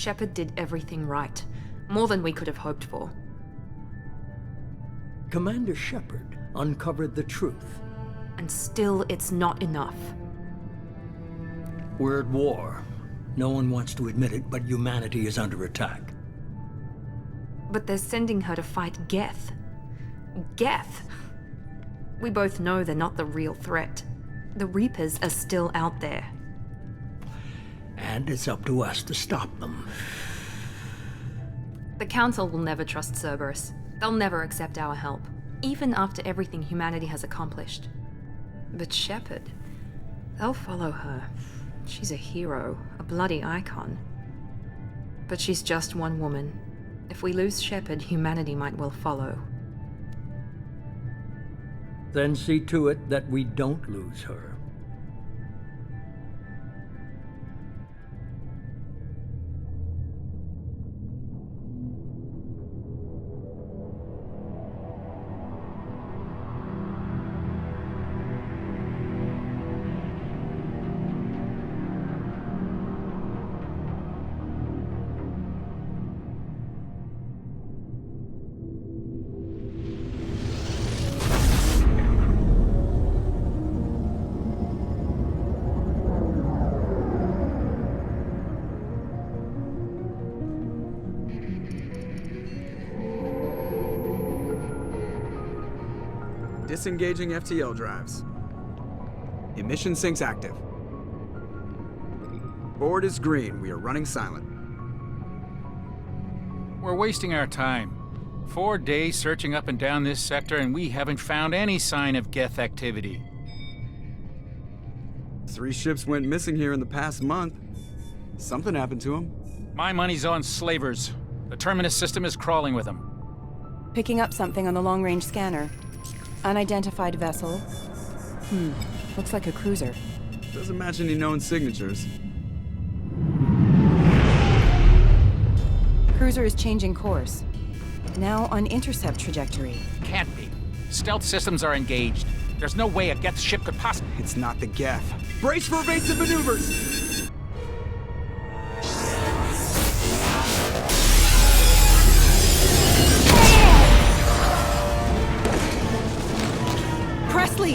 Shepard did everything right. More than we could have hoped for. Commander Shepard uncovered the truth. And still, it's not enough. We're at war. No one wants to admit it, but humanity is under attack. But they're sending her to fight Geth. Geth! We both know they're not the real threat. The Reapers are still out there. And it's up to us to stop them. The Council will never trust Cerberus. They'll never accept our help, even after everything humanity has accomplished. But Shepard, they'll follow her. She's a hero, a bloody icon. But she's just one woman. If we lose Shepard, humanity might well follow. Then see to it that we don't lose her. Disengaging FTL drives. Emission sinks active. Board is green. We are running silent. We're wasting our time. 4 days searching up and down this sector, and we haven't found any sign of Geth activity. 3 ships went missing here in the past month. Something happened to them. My money's on slavers. The Terminus system is crawling with them. Picking up something on the long-range scanner. Unidentified vessel. Looks like a cruiser. Doesn't match any known signatures. Cruiser is changing course. Now on intercept trajectory. Can't be. Stealth systems are engaged. There's no way a Geth ship could possibly... It's not the Geth. Brace for evasive maneuvers! Presley!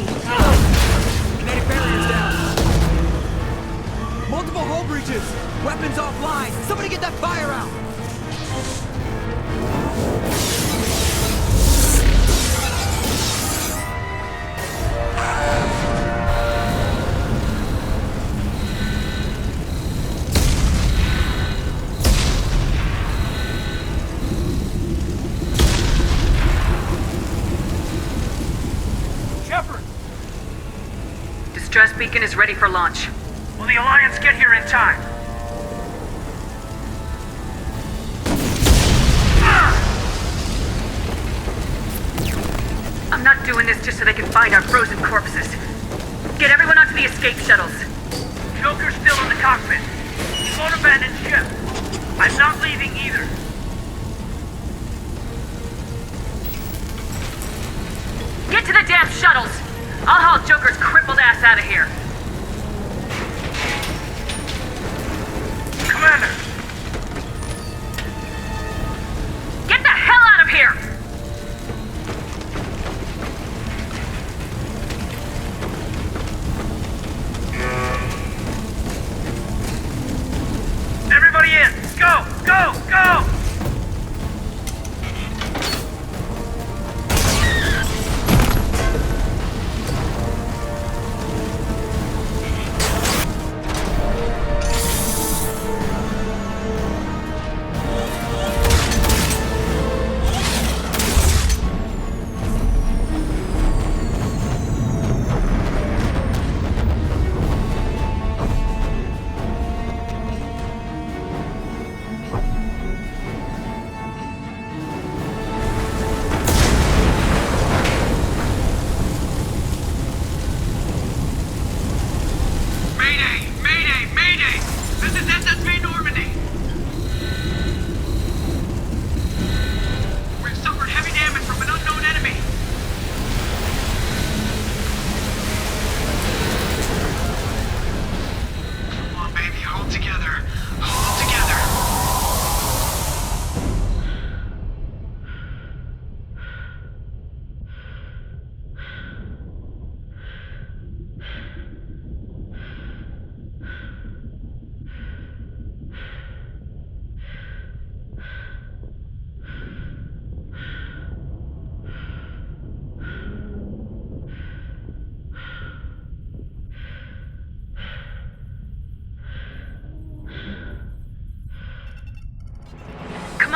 Kinetic barriers down. Multiple hull breaches. Weapons offline. Somebody get that fire out. Distress beacon is ready for launch. Will the Alliance get here in time? I'm not doing this just so they can find our frozen corpses. Get everyone onto the escape shuttles. Joker's still in the cockpit. He won't abandon ship. I'm not leaving either. Get to the damn shuttles! I'll haul Joker's crippled ass out of here. Commander! Get the hell out of here! Everybody in! Go! Go! Go!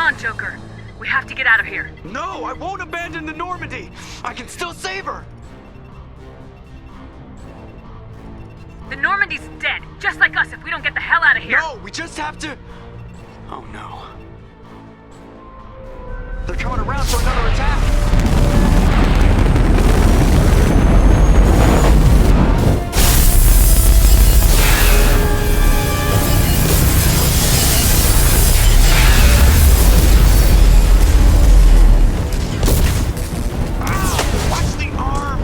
on, Joker. We have to get out of here. No, I won't abandon the Normandy. I can still save her. The Normandy's dead, just like us if we don't get the hell out of here. No, we just have to... Oh no. They're coming around for another attack. Watch the arm.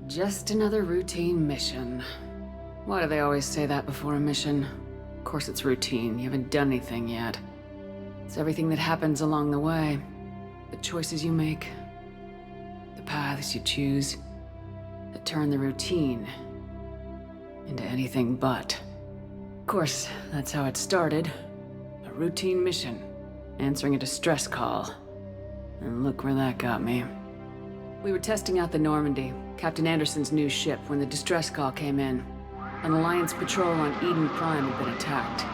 Just another routine mission. Why do they always say that before a mission? Of course it's routine. You haven't done anything yet. It's everything that happens along the way. The choices you make, the paths you choose, that turn the routine into anything but. Of course, that's how it started. A routine mission, answering a distress call. And look where that got me. We were testing out the Normandy, Captain Anderson's new ship, when the distress call came in. An Alliance patrol on Eden Prime had been attacked.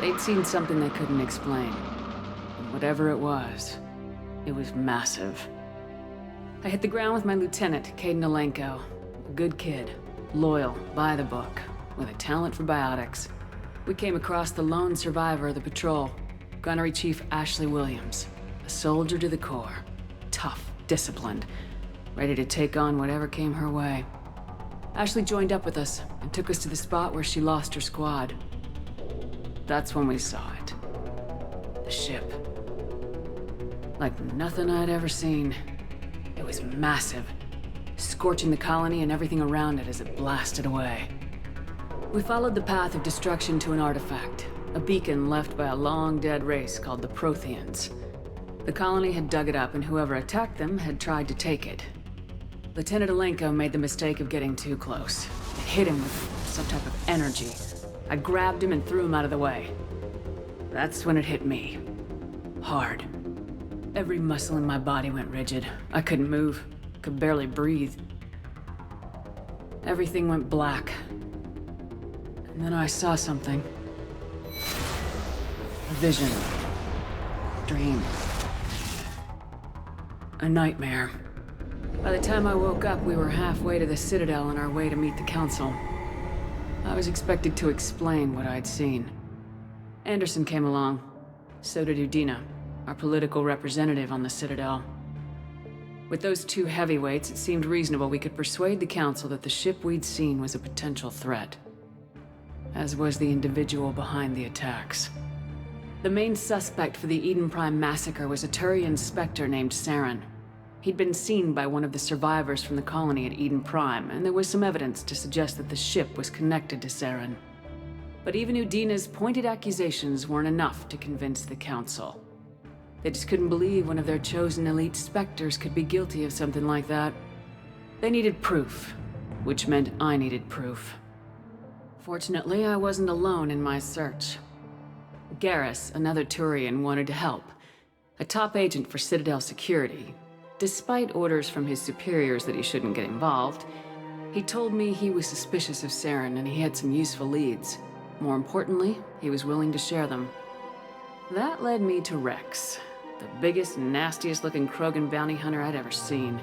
They'd seen something they couldn't explain. And whatever it was massive. I hit the ground with my lieutenant, Caden Alenko. A good kid, loyal, by the book, with a talent for biotics. We came across the lone survivor of the patrol, Gunnery Chief Ashley Williams. A soldier to the core. Tough, disciplined, ready to take on whatever came her way. Ashley joined up with us and took us to the spot where she lost her squad. That's when we saw it. The ship. Like nothing I'd ever seen. It was massive, scorching the colony and everything around it as it blasted away. We followed the path of destruction to an artifact, a beacon left by a long-dead race called the Protheans. The colony had dug it up, and whoever attacked them had tried to take it. Lieutenant Alenko made the mistake of getting too close. It hit him with some type of energy. I grabbed him and threw him out of the way. That's when it hit me. Hard. Every muscle in my body went rigid. I couldn't move. Could barely breathe. Everything went black. And then I saw something. A vision. Dream. A nightmare. By the time I woke up, we were halfway to the Citadel on our way to meet the Council. I was expected to explain what I'd seen. Anderson came along. So did Udina, our political representative on the Citadel. With those two heavyweights, it seemed reasonable we could persuade the Council that the ship we'd seen was a potential threat. As was the individual behind the attacks. The main suspect for the Eden Prime massacre was a Turian Spectre named Saren. He'd been seen by one of the survivors from the colony at Eden Prime, and there was some evidence to suggest that the ship was connected to Saren. But even Udina's pointed accusations weren't enough to convince the Council. They just couldn't believe one of their chosen elite Spectres could be guilty of something like that. They needed proof, which meant I needed proof. Fortunately, I wasn't alone in my search. Garrus, another Turian, wanted to help. A top agent for Citadel security. Despite orders from his superiors that he shouldn't get involved, he told me he was suspicious of Saren and he had some useful leads. More importantly, he was willing to share them. That led me to Rex, the biggest, nastiest looking Krogan bounty hunter I'd ever seen.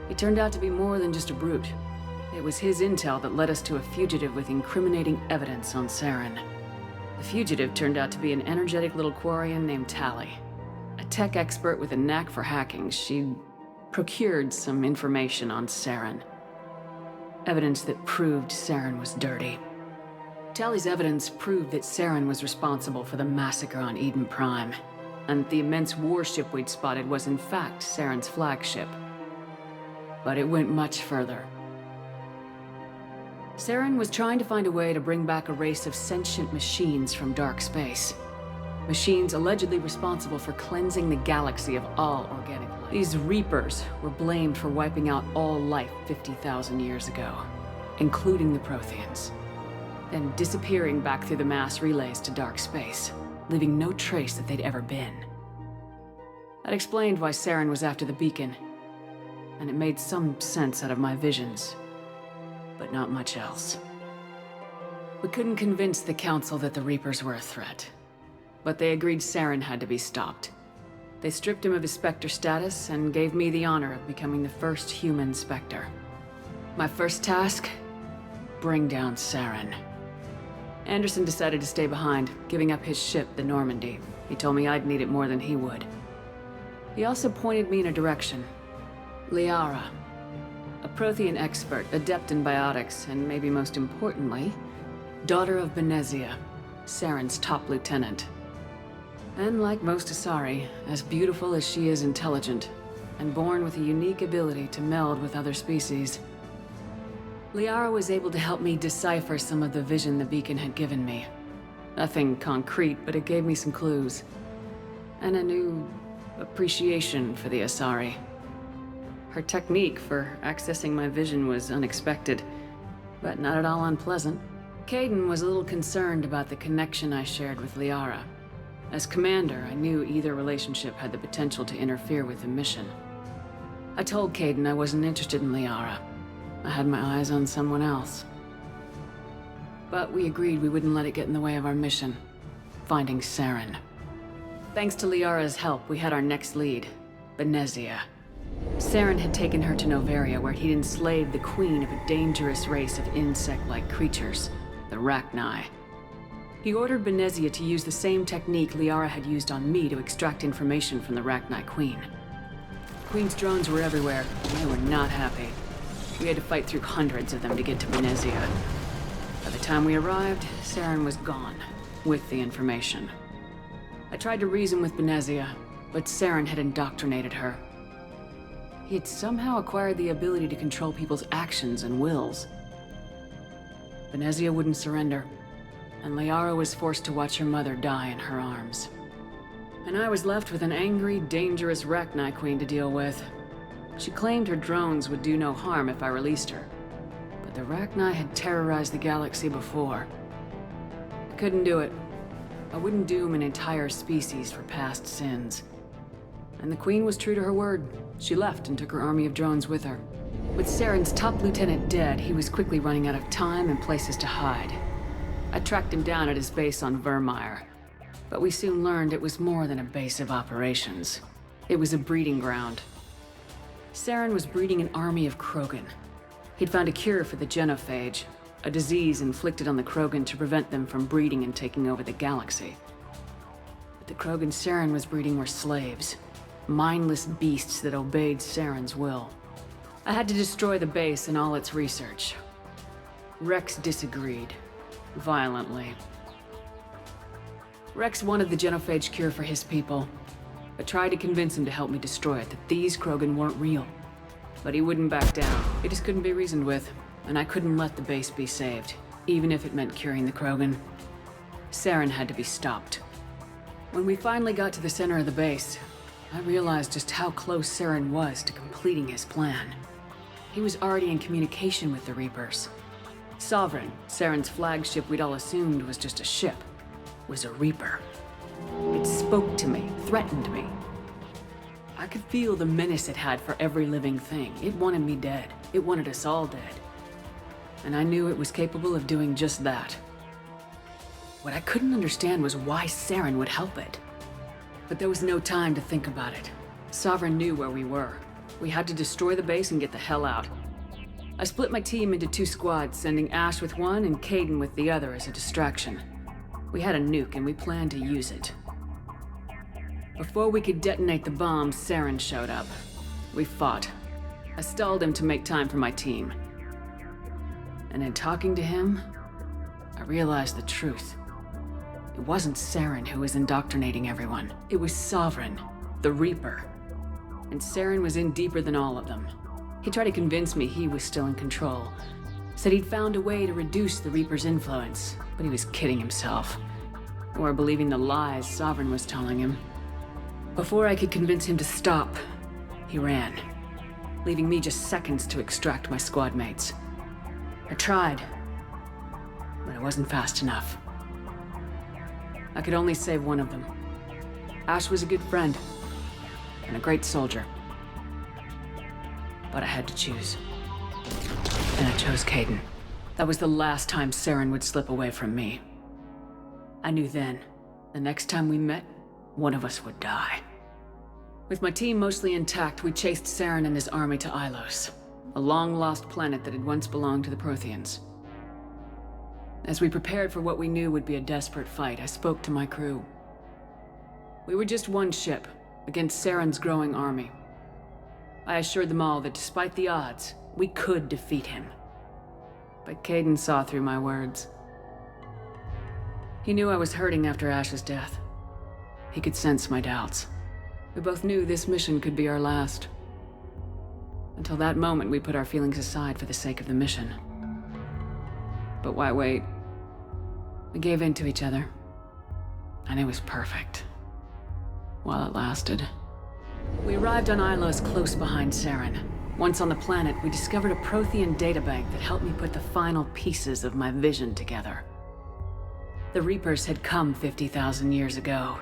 He turned out to be more than just a brute. It was his intel that led us to a fugitive with incriminating evidence on Saren. The fugitive turned out to be an energetic little Quarian named Tally. A tech expert with a knack for hacking, she'd procured some information on Saren. Evidence that proved Saren was dirty. Tally's evidence proved that Saren was responsible for the massacre on Eden Prime, and the immense warship we'd spotted was in fact Saren's flagship. But it went much further. Saren was trying to find a way to bring back a race of sentient machines from dark space. Machines allegedly responsible for cleansing the galaxy of all organic life. These Reapers were blamed for wiping out all life 50,000 years ago, including the Protheans, then disappearing back through the mass relays to dark space, leaving no trace that they'd ever been. That explained why Saren was after the beacon, and it made some sense out of my visions, but not much else. We couldn't convince the Council that the Reapers were a threat, but they agreed Saren had to be stopped. They stripped him of his Spectre status and gave me the honor of becoming the first human Spectre. My first task? Bring down Saren. Anderson decided to stay behind, giving up his ship, the Normandy. He told me I'd need it more than he would. He also pointed me in a direction. Liara, a Prothean expert, adept in biotics, and maybe most importantly, daughter of Benezia, Saren's top lieutenant. And like most Asari, as beautiful as she is intelligent, and born with a unique ability to meld with other species. Liara was able to help me decipher some of the vision the beacon had given me. Nothing concrete, but it gave me some clues. And a new appreciation for the Asari. Her technique for accessing my vision was unexpected, but not at all unpleasant. Kaidan was a little concerned about the connection I shared with Liara. As commander, I knew either relationship had the potential to interfere with the mission. I told Kaidan I wasn't interested in Liara. I had my eyes on someone else. But we agreed we wouldn't let it get in the way of our mission, finding Saren. Thanks to Liara's help, we had our next lead, Benezia. Saren had taken her to Noveria, where he'd enslaved the queen of a dangerous race of insect-like creatures, the Rachni. He ordered Benezia to use the same technique Liara had used on me to extract information from the Rachni queen. The queen's drones were everywhere, and they were not happy. We had to fight through hundreds of them to get to Benezia. By the time we arrived, Saren was gone, with the information. I tried to reason with Benezia, but Saren had indoctrinated her. He had somehow acquired the ability to control people's actions and wills. Benezia wouldn't surrender, and Liara was forced to watch her mother die in her arms. And I was left with an angry, dangerous Rachni queen to deal with. She claimed her drones would do no harm if I released her, but the Rachni had terrorized the galaxy before. I couldn't do it. I wouldn't doom an entire species for past sins. And the queen was true to her word. She left and took her army of drones with her. With Saren's top lieutenant dead, he was quickly running out of time and places to hide. I tracked him down at his base on Vermeer, but we soon learned it was more than a base of operations. It was a breeding ground. Saren was breeding an army of Krogan. He'd found a cure for the genophage, a disease inflicted on the Krogan to prevent them from breeding and taking over the galaxy. But the Krogan Saren was breeding were slaves, mindless beasts that obeyed Saren's will. I had to destroy the base and all its research. Rex disagreed. Violently. Rex wanted the genophage cure for his people. I tried to convince him to help me destroy it, that these Krogan weren't real. But he wouldn't back down. He just couldn't be reasoned with, and I couldn't let the base be saved, even if it meant curing the Krogan. Saren had to be stopped. When we finally got to the center of the base, I realized just how close Saren was to completing his plan. He was already in communication with the Reapers. Sovereign, Saren's flagship we'd all assumed was just a ship, was a Reaper. It spoke to me, threatened me. I could feel the menace it had for every living thing. It wanted me dead. It wanted us all dead. And I knew it was capable of doing just that. What I couldn't understand was why Saren would help it. But there was no time to think about it. Sovereign knew where we were. We had to destroy the base and get the hell out. I split my team into 2 squads, sending Ash with one and Caden with the other as a distraction. We had a nuke and we planned to use it. Before we could detonate the bomb, Saren showed up. We fought. I stalled him to make time for my team. And in talking to him, I realized the truth. It wasn't Saren who was indoctrinating everyone. It was Sovereign, the Reaper. And Saren was in deeper than all of them. He tried to convince me he was still in control. Said he'd found a way to reduce the Reaper's influence, but he was kidding himself. Or believing the lies Sovereign was telling him. Before I could convince him to stop, he ran, leaving me just seconds to extract my squad mates. I tried, but it wasn't fast enough. I could only save one of them. Ash was a good friend, and a great soldier. But I had to choose. And I chose Caden. That was the last time Saren would slip away from me. I knew then, the next time we met, one of us would die. With my team mostly intact, we chased Saren and his army to Ilos, a long-lost planet that had once belonged to the Protheans. As we prepared for what we knew would be a desperate fight, I spoke to my crew. We were just one ship, against Saren's growing army. I assured them all that despite the odds, we could defeat him. But Caden saw through my words. He knew I was hurting after Ash's death. He could sense my doubts. We both knew this mission could be our last. Until that moment, we put our feelings aside for the sake of the mission. But why wait? We gave in to each other. And it was perfect. While it lasted. We arrived on Ilos close behind Saren. Once on the planet, we discovered a Prothean databank that helped me put the final pieces of my vision together. The Reapers had come 50,000 years ago,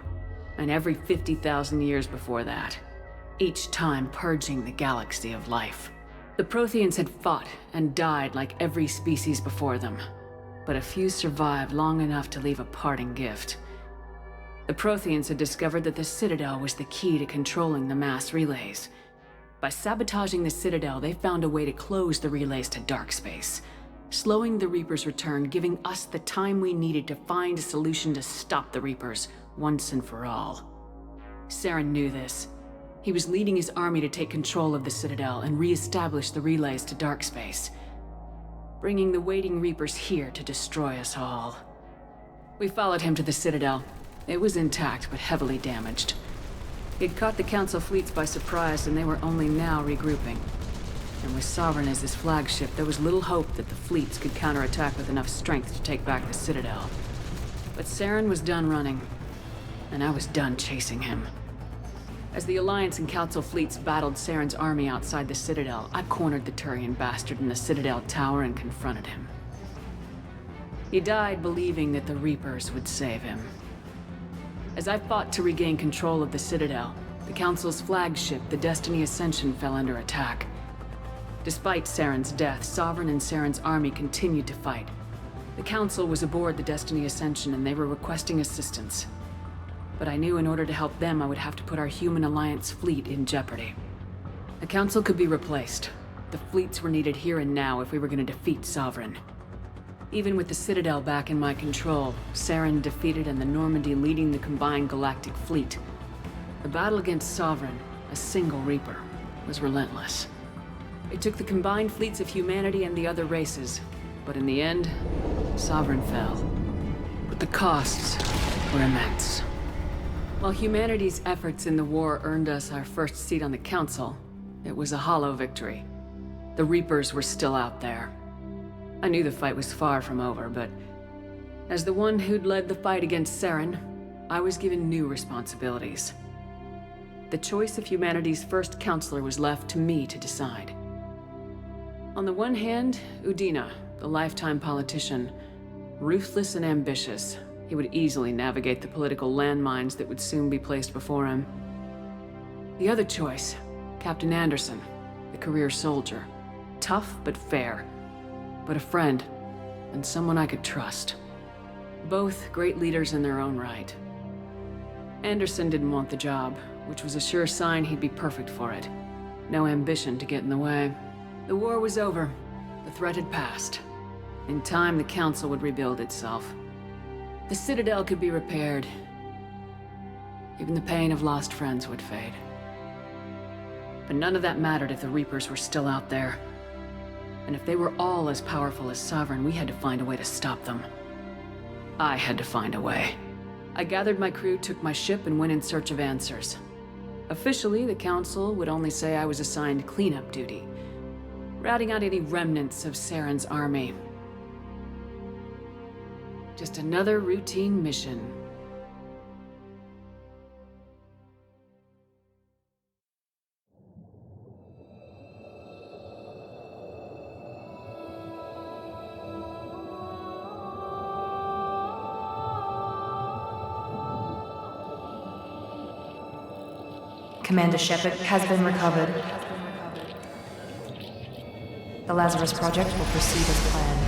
and every 50,000 years before that, each time purging the galaxy of life. The Protheans had fought and died like every species before them, but a few survived long enough to leave a parting gift. The Protheans had discovered that the Citadel was the key to controlling the mass relays. By sabotaging the Citadel, they found a way to close the relays to dark space, slowing the Reapers' return, giving us the time we needed to find a solution to stop the Reapers once and for all. Saren knew this. He was leading his army to take control of the Citadel and re-establish the relays to dark space, bringing the waiting Reapers here to destroy us all. We followed him to the Citadel. It was intact, but heavily damaged. He'd caught the Council fleets by surprise, and they were only now regrouping. And with Sovereign as his flagship, there was little hope that the fleets could counterattack with enough strength to take back the Citadel. But Saren was done running, and I was done chasing him. As the Alliance and Council fleets battled Saren's army outside the Citadel, I cornered the Turian bastard in the Citadel tower and confronted him. He died believing that the Reapers would save him. As I fought to regain control of the Citadel, the Council's flagship, the Destiny Ascension, fell under attack. Despite Saren's death, Sovereign and Saren's army continued to fight. The Council was aboard the Destiny Ascension and they were requesting assistance. But I knew in order to help them, I would have to put our human Alliance fleet in jeopardy. The Council could be replaced. The fleets were needed here and now if we were going to defeat Sovereign. Even with the Citadel back in my control, Saren defeated and the Normandy leading the combined galactic fleet. The battle against Sovereign, a single Reaper, was relentless. It took the combined fleets of humanity and the other races, but in the end, Sovereign fell. But the costs were immense. While humanity's efforts in the war earned us our first seat on the Council, it was a hollow victory. The Reapers were still out there. I knew the fight was far from over, but as the one who'd led the fight against Saren, I was given new responsibilities. The choice of humanity's first counselor was left to me to decide. On the one hand, Udina, the lifetime politician. Ruthless and ambitious, he would easily navigate the political landmines that would soon be placed before him. The other choice, Captain Anderson, the career soldier. Tough but fair, but a friend, and someone I could trust. Both great leaders in their own right. Anderson didn't want the job, which was a sure sign he'd be perfect for it. No ambition to get in the way. The war was over. The threat had passed. In time, the Council would rebuild itself. The Citadel could be repaired. Even the pain of lost friends would fade. But none of that mattered if the Reapers were still out there. And if they were all as powerful as Sovereign, we had to find a way to stop them. I had to find a way. I gathered my crew, took my ship, and went in search of answers. Officially, the Council would only say I was assigned cleanup duty, routing out any remnants of Saren's army. Just another routine mission. Commander Shepard has been recovered. The Lazarus Project will proceed as planned.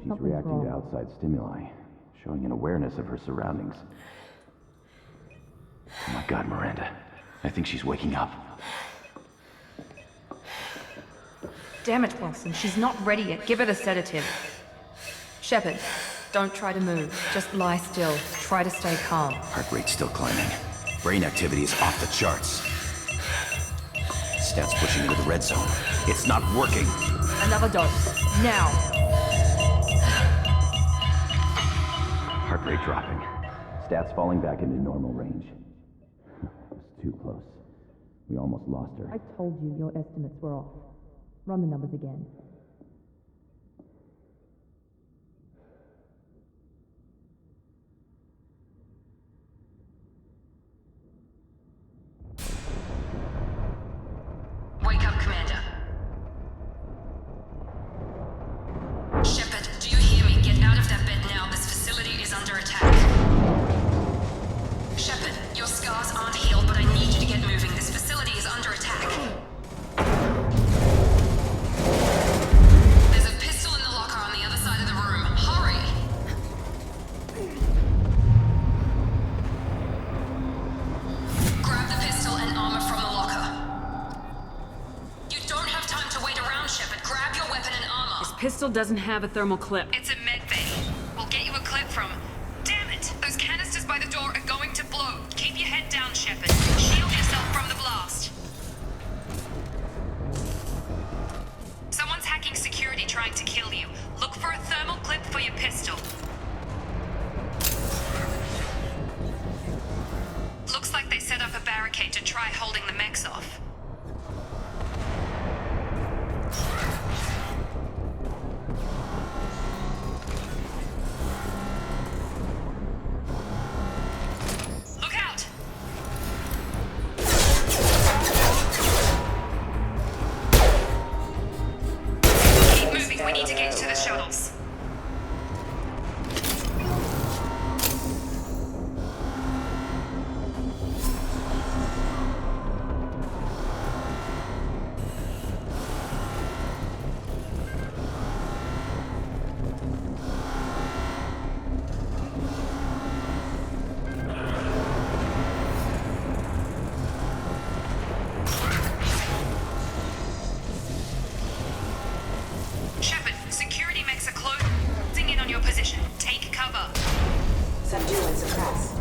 She's reacting to outside stimuli, showing an awareness of her surroundings. Oh my God, Miranda. I think she's waking up. Damn it, Wilson. She's not ready yet. Give her the sedative. Shepard, don't try to move. Just lie still. Try to stay calm. Heart rate's still climbing. Brain activity is off the charts. Stats pushing into the red zone. It's not working. Another dose. Now. Heart rate dropping. Stats falling back into normal range. It's too close. We almost lost her. I told you your estimates were off. Run the numbers again. Wake up, Commander. Shepard, do you hear me? Get out of that bed now. This facility is under attack. Shepard, your scars aren't healed, but I need you to get moving. This facility is under attack. There's a pistol in the locker on the other side of the room. Hurry! Grab the pistol and armor from the locker. You don't have time to wait around, Shepard. Grab your weapon and armor. This pistol doesn't have a thermal clip. It's a med bay. We'll get you a clip from... Damn it! Those canisters by the door are going to blow. Look for a thermal clip for your pistol. Looks like they set up a barricade to try holding the mechs off. Look out! Keep moving, we need to get to the shuttles. Shepard, security mechs are closing in on your position. Take cover. Subdue and suppress.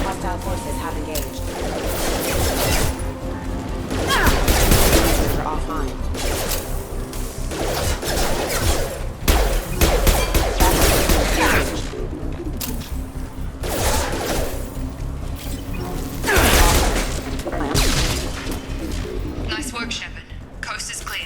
Hostile forces have engaged. We're offline. Nice work, Shepard. Coast is clear.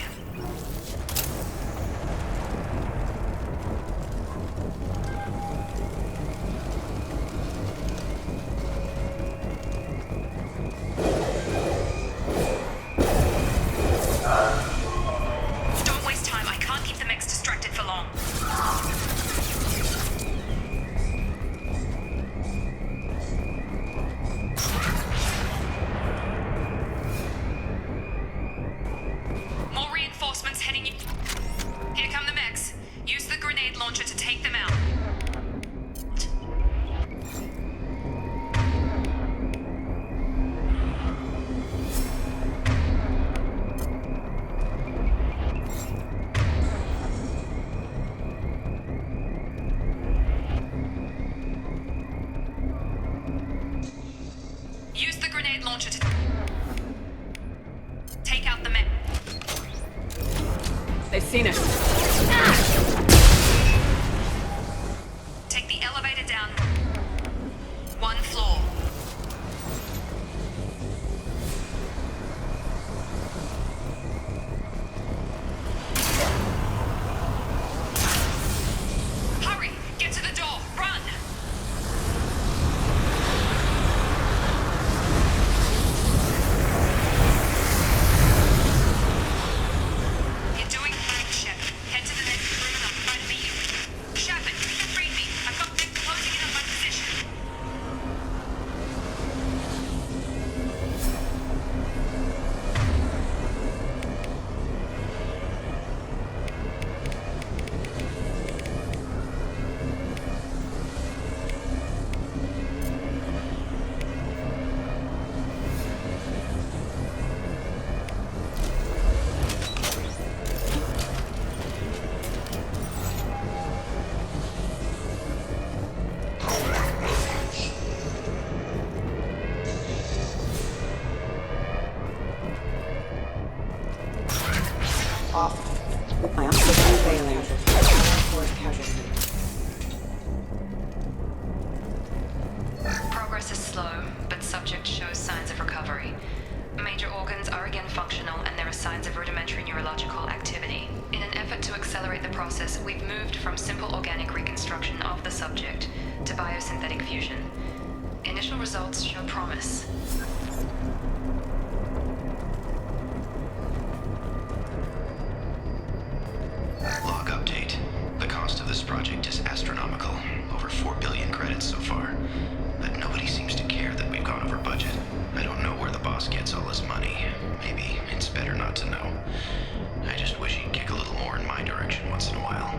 Don't waste time. I can't keep the mechs distracted for long. More reinforcements heading in. Here come the mechs. Use the grenade launcher to take them out. Use the grenade launcher to take out the mech. They've seen us. Take the elevator down. One floor. Hurry! Get to the door! Run! You're doing fine, Shepard. Head to the next room and I'll try to meet you. Shepard, read me. I've got them closing in on my position. I am system failing. Progress is slow, but subject shows signs of recovery. Major organs are again functional, and there are signs of rudimentary neurological activity. In an effort to accelerate the process, we've moved from simple organic reconstruction of the subject to biosynthetic fusion. Initial results show promise. Log update. The cost of this project is astronomical. Over 4 billion credits so far. But nobody seems to care that we've gone over budget. I don't know where the boss gets all his money. Maybe it's better not to know. I just wish he'd kick a little more in my direction once in a while.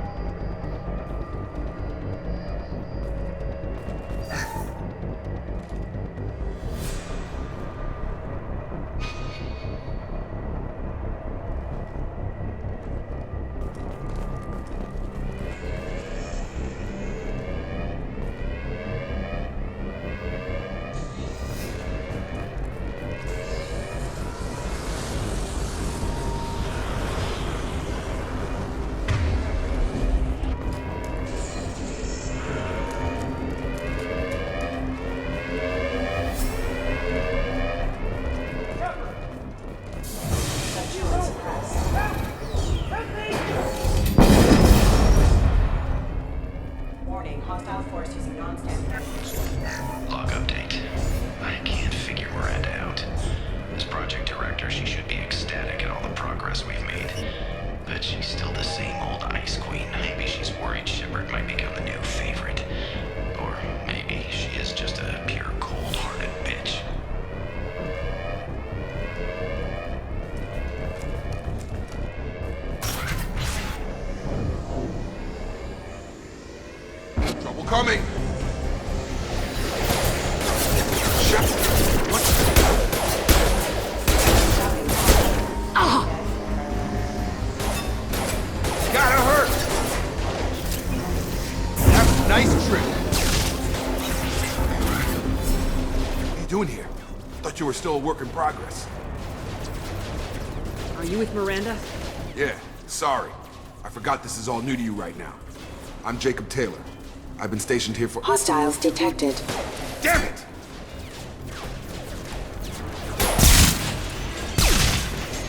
hostile force using non-standard navigation. Log update. I can't figure Miranda out. As project director, she should be ecstatic at all the progress we've made. But she's still the same old ice queen. Maybe she's worried Shepard might become the new favorite. Or maybe she is just a pure cold-hearted bitch. Trouble coming! Gotta hurt! That was a nice trick. What are you doing here? Thought you were still a work in progress. Are you with Miranda? Yeah, sorry. I forgot this is all new to you right now. I'm Jacob Taylor. I've been stationed here for— Hostiles detected. Damn it!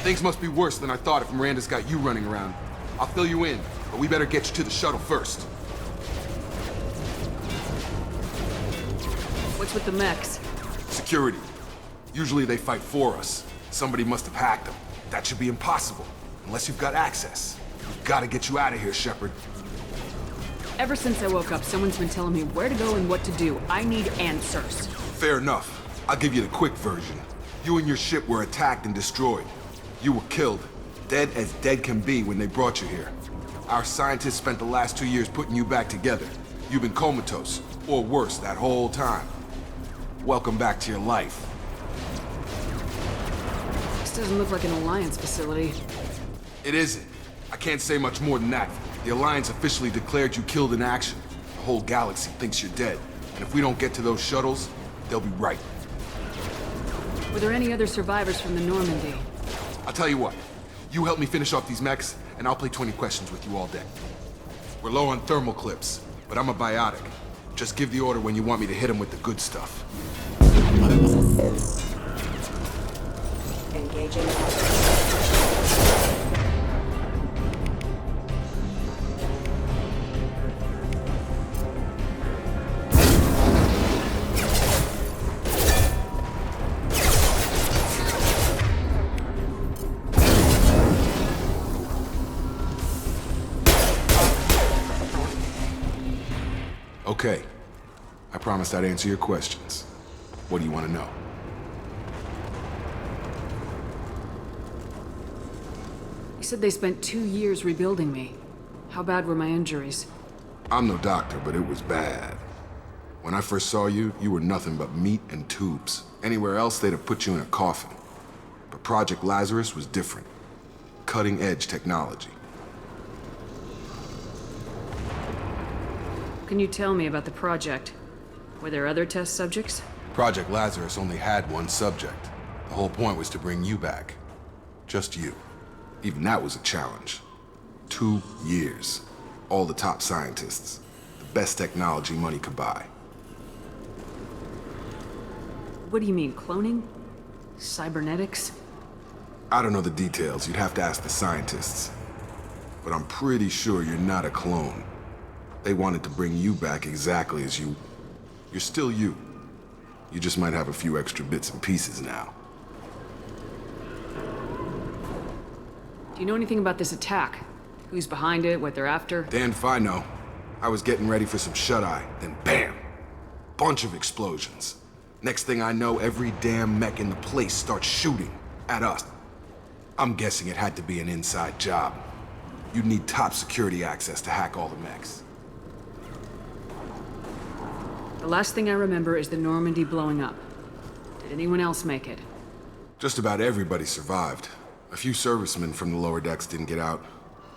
Things must be worse than I thought if Miranda's got you running around. I'll fill you in, but we better get you to the shuttle first. What's with the mechs? Security. Usually they fight for us. Somebody must have hacked them. That should be impossible, unless you've got access. We've got to get you out of here, Shepard. Ever since I woke up, someone's been telling me where to go and what to do. I need answers. Fair enough. I'll give you the quick version. You and your ship were attacked and destroyed. You were killed. Dead as dead can be when they brought you here. Our scientists spent the last 2 years putting you back together. You've been comatose, or worse, that whole time. Welcome back to your life. This doesn't look like an Alliance facility. It isn't. I can't say much more than that. The Alliance officially declared you killed in action. The whole galaxy thinks you're dead. And if we don't get to those shuttles, they'll be right. Were there any other survivors from the Normandy? I'll tell you what. You help me finish off these mechs, and I'll play 20 questions with you all day. We're low on thermal clips, but I'm a biotic. Just give the order when you want me to hit them with the good stuff. Engaging. Okay. I promised I'd answer your questions. What do you want to know? You said they spent 2 years rebuilding me. How bad were my injuries? I'm no doctor, but it was bad. When I first saw you, you were nothing but meat and tubes. Anywhere else, they'd have put you in a coffin. But Project Lazarus was different. Cutting-edge technology. Can you tell me about the project? Were there other test subjects? Project Lazarus only had one subject. The whole point was to bring you back. Just you. Even that was a challenge. 2 years. All the top scientists. The best technology money could buy. What do you mean, cloning? Cybernetics? I don't know the details. You'd have to ask the scientists. But I'm pretty sure you're not a clone. They wanted to bring you back exactly as you... You're still you. You just might have a few extra bits and pieces now. Do you know anything about this attack? Who's behind it, what they're after? Damned if I know. I was getting ready for some shut-eye, then bam! Bunch of explosions. Next thing I know, every damn mech in the place starts shooting at us. I'm guessing it had to be an inside job. You'd need top security access to hack all the mechs. The last thing I remember is the Normandy blowing up. Did anyone else make it? Just about everybody survived. A few servicemen from the lower decks didn't get out.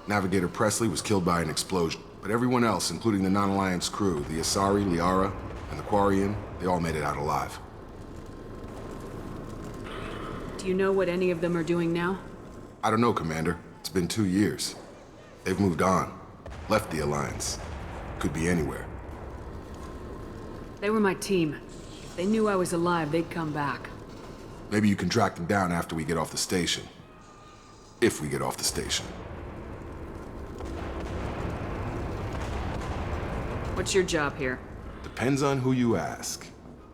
Navigator Presley was killed by an explosion. But everyone else, including the non-Alliance crew, the Asari, Liara, and the Quarian, they all made it out alive. Do you know what any of them are doing now? I don't know, Commander. It's been 2 years. They've moved on. Left the Alliance. Could be anywhere. They were my team. If they knew I was alive, they'd come back. Maybe you can track them down after we get off the station. If we get off the station. What's your job here? Depends on who you ask.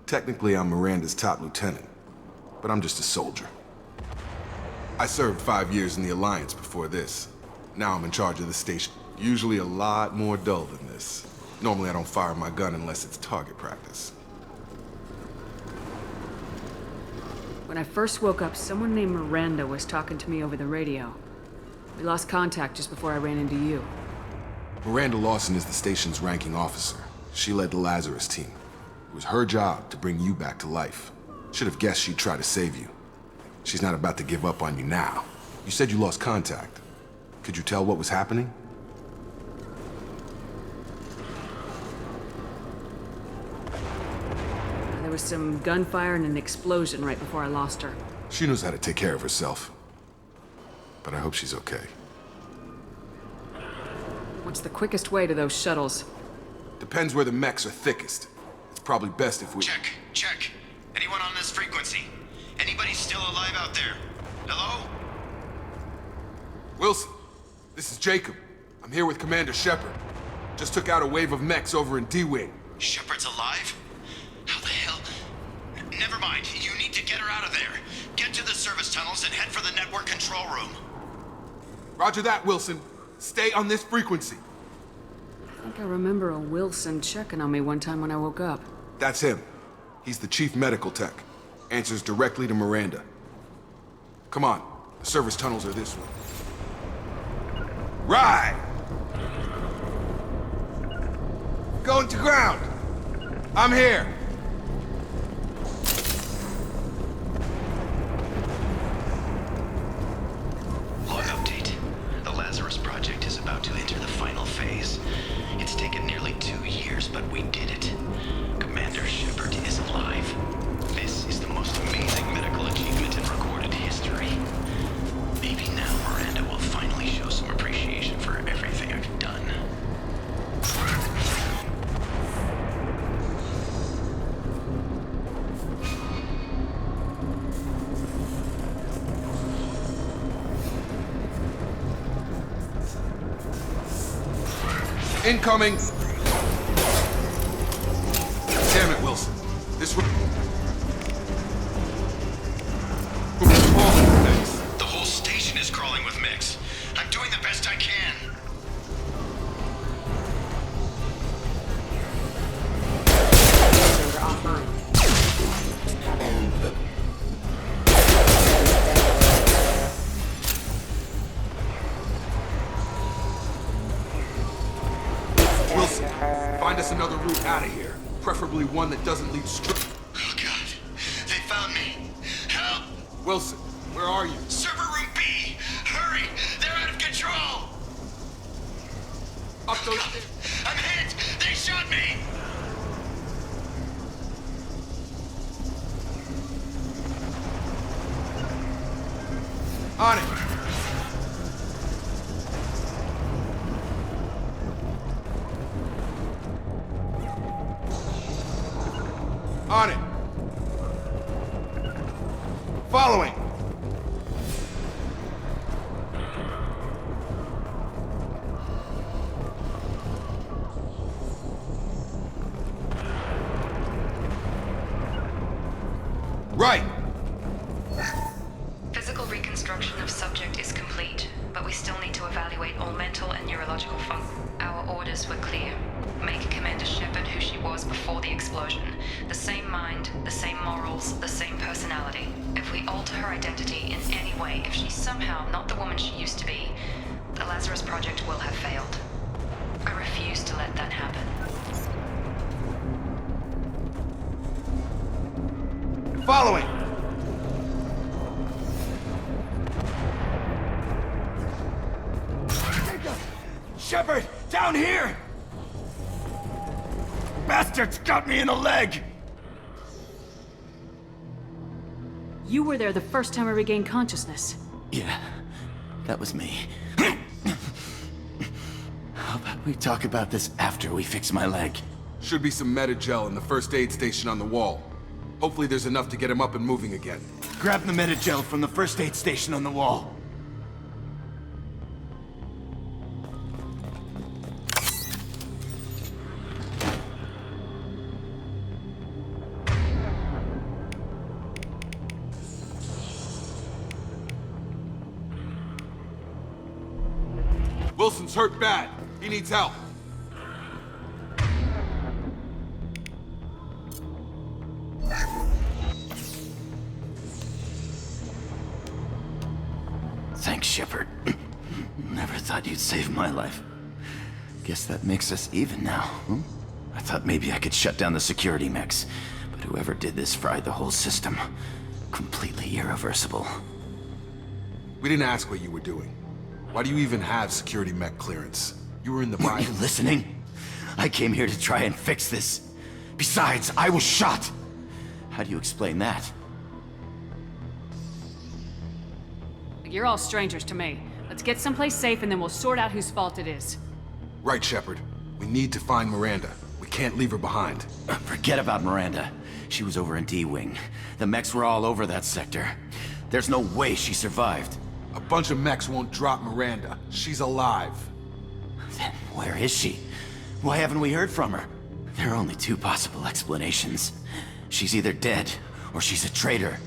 Technically, I'm Miranda's top lieutenant, but I'm just a soldier. I served 5 years in the Alliance before this. Now I'm in charge of the station. Usually a lot more dull than this. Normally I don't fire my gun unless it's target practice. When I first woke up, someone named Miranda was talking to me over the radio. We lost contact just before I ran into you. Miranda Lawson is the station's ranking officer. She led the Lazarus team. It was her job to bring you back to life. Should have guessed she'd try to save you. She's not about to give up on you now. You said you lost contact. Could you tell what was happening? There was some gunfire and an explosion right before I lost her. She knows how to take care of herself. But I hope she's okay. What's the quickest way to those shuttles? Depends where the mechs are thickest. It's probably best if we... Check. Anyone on this frequency? Anybody still alive out there? Hello? Wilson, this is Jacob. I'm here with Commander Shepard. Just took out a wave of mechs over in D-Wing. Shepard's alive? How the hell? Never mind. You need to get her out of there. Get to the service tunnels and head for the network control room. Roger that, Wilson. Stay on this frequency. I think I remember a Wilson checking on me one time when I woke up. That's him. He's the chief medical tech. Answers directly to Miranda. Come on. The service tunnels are this way. Right! Going to ground. I'm here. Log update. The Lazarus project is about to enter the final phase. It's taken nearly 2 years, but we did it. Commander Shepard is alive. This is the most amazing medical achievement in recorded history. Maybe now Miranda will finally show some appreciation for everything I've done. Incoming! Damn it, Wilson. This room... The whole station is crawling with mix. I'm doing the best I can. Wilson, find us another route out of here. Preferably one that doesn't lead straight. Oh God, they found me. Help! Wilson, where are you? Server room B! Hurry! They're out of control! Up those... I'm hit! They shot me! On it! On it! Following! Right! Physical reconstruction of subject is complete, but we still need to evaluate all mental and neurological function. Our orders were clear. Make Commander Shepard who she was before the explosion. The same mind, the same morals, the same personality. If we alter her identity in any way, if she's somehow not the woman she used to be, the Lazarus Project will have failed. I refuse to let that happen. Following! Shepard, down here! Bastards got me in the leg! You were there the first time I regained consciousness. Yeah, that was me. How about we talk about this after we fix my leg? Should be some Metagel in the first aid station on the wall. Hopefully there's enough to get him up and moving again. Grab the Metagel from the first aid station on the wall. Wilson's hurt bad. He needs help. Thanks, Shepard. Never thought you'd save my life. Guess that makes us even now, huh? I thought maybe I could shut down the security mechs, but whoever did this fried the whole system. Completely irreversible. We didn't ask what you were doing. Why do you even have security mech clearance? You were in the Weren't you listening? I came here to try and fix this. Besides, I was shot. How do you explain that? You're all strangers to me. Let's get someplace safe and then we'll sort out whose fault it is. Right, Shepard. We need to find Miranda. We can't leave her behind. Forget about Miranda. She was over in D-Wing. The mechs were all over that sector. There's no way she survived. A bunch of mechs won't drop Miranda. She's alive. Then where is she? Why haven't we heard from her? There are only two possible explanations. She's either dead, or she's a traitor.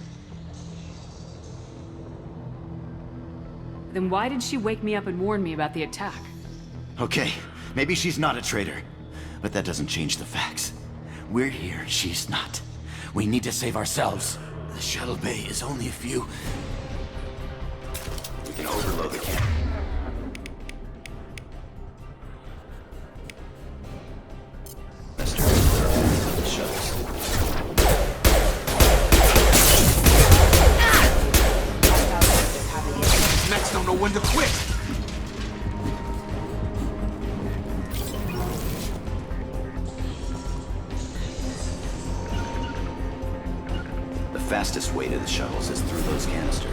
Then why did she wake me up and warn me about the attack? Okay, maybe she's not a traitor. But that doesn't change the facts. We're here, she's not. We need to save ourselves. The shuttle bay is only a few... We can overload the camp. Let's try to clear the shuttles. These mechs don't know when to quit. The fastest way to the shuttles is through those canisters.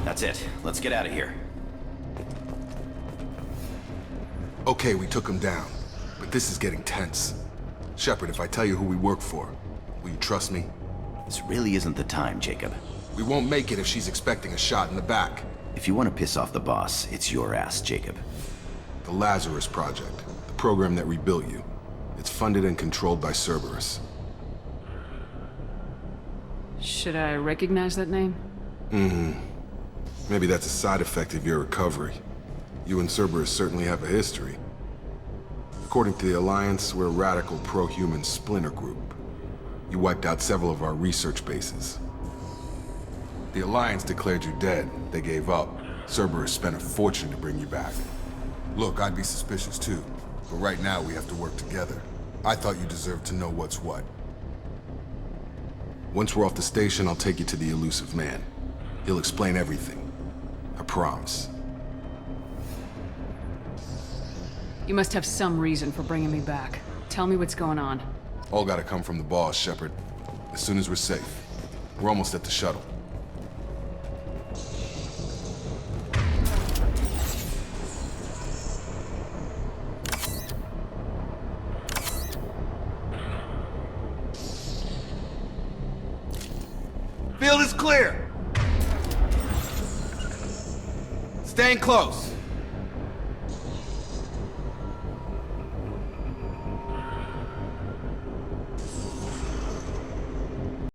That's it. Let's get out of here. Okay, we took him down. But this is getting tense. Shepard, if I tell you who we work for, will you trust me? This really isn't the time, Jacob. We won't make it if she's expecting a shot in the back. If you want to piss off the boss, it's your ass, Jacob. The Lazarus Project, the program that rebuilt you. It's funded and controlled by Cerberus. Should I recognize that name? Maybe that's a side effect of your recovery. You and Cerberus certainly have a history. According to the Alliance, we're a radical pro-human splinter group. You wiped out several of our research bases. The Alliance declared you dead. They gave up. Cerberus spent a fortune to bring you back. Look, I'd be suspicious too, but right now we have to work together. I thought you deserved to know what's what. Once we're off the station, I'll take you to the elusive man. He'll explain everything. I promise. You must have some reason for bringing me back. Tell me what's going on. All gotta come from the boss, Shepard. As soon as we're safe. We're almost at the shuttle. Field is clear! Staying close.